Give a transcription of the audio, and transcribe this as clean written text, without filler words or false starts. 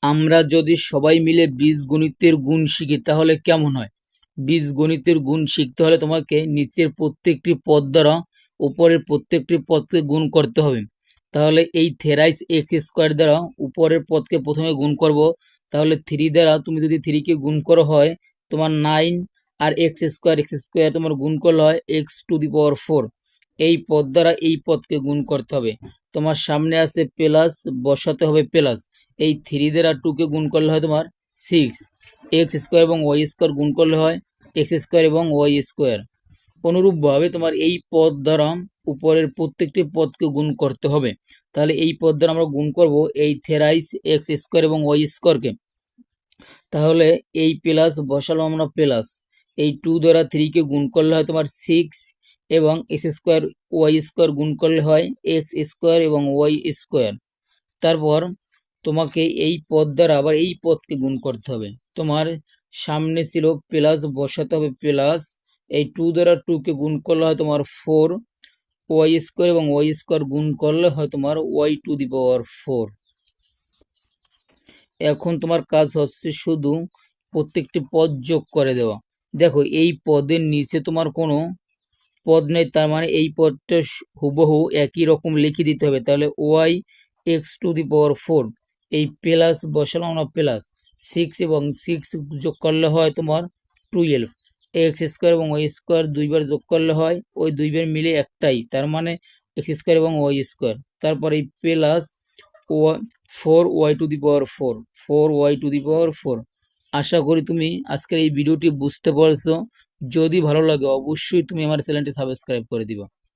আমরা যদি সবাই মিলে বীজগণিতের গুণ শিখি তাহলে কেমন হয়? বীজগণিতের গুণ শিখতে হলে তোমাকে নিচের প্রত্যেকটি পদ দ্বারা উপরের প্রত্যেকটি পদকে গুণ করতে হবে। তাহলে এই থেরাইস এক্স স্কোয়ার দ্বারা উপরের পদকে প্রথমে গুণ করব। তাহলে 3 দ্বারা তুমি যদি 3কে গুণ করো হয় তোমার 9, আর এক্স স্কোয়ার তোমার গুণ করলে হয় x⁴। এই পদ দ্বারা এই পদকে গুণ করতে হবে। তোমার সামনে আছে প্লাস, বসাতে হবে প্লাস। এই 3 দ্বারা 2কে গুণ করলে হয় তোমার 6। এক্স স্কোয়ার এবং ওয়াই স্কোয়ার গুণ করলে হয় এক্স স্কোয়ার এবং ওয়াই স্কোয়ার। অনুরূপভাবে তোমার এই পদ দ্বারা উপরের প্রত্যেকটি পদকে গুণ করতে হবে। তাহলে এই পদ দ্বারা আমরা গুণ করব এই থেরাইস এক্স স্কোয়ার এবং ওয়াই স্কোয়ারকে। তাহলে এই প্লাস বসালো আমরা প্লাস, এই 2 দ্বারা 3কে গুণ করলে হয় তোমার 6, এবং এক্স স্কোয়ার ওয়াই স্কোয়ার গুণ করলে হয় এক্স স্কোয়ার এবং ওয়াই স্কোয়ার। তারপর তোমাকে এই পদ দ্বারা আবার এই পদকে গুণ করতে হবে। তোমার সামনে ছিল প্লাস, বসাতে হবে প্লাস, এই 2 দ্বারা 2কে গুণ করলে হয় তোমার 4, ওয়াই স্কোয়ার এবং ওয়াই স্কোয়ার গুণ করলে হয় তোমার y⁴। এখন তোমার কাজ হচ্ছে শুধু প্রত্যেকটি পদ যোগ করে দেওয়া। দেখো এই পদের নিচে তোমার কোনো পদ নেই, তার মানে এই পদটা হুবহু একই রকম লিখে দিতে হবে। তাহলে y⁴, এই প্লাস বসালাম আমরা প্লাস 6 এবং 6 যোগ করলে হয় তোমার 12। এক্স স্কোয়ার এবং ওয়াই স্কোয়ার দুইবার যোগ করলে হয় ওই দুইবার মিলে একটাই, তার মানে এক্স স্কোয়ার এবং ওয়াই স্কোয়ার। তারপর এই প্লাস 4y⁴। আশা করি তুমি আজকের এই ভিডিওটি বুঝতে পারছো। যদি ভালো লাগে অবশ্যই তুমি আমার চ্যানেলটি সাবস্ক্রাইব করে দিবা।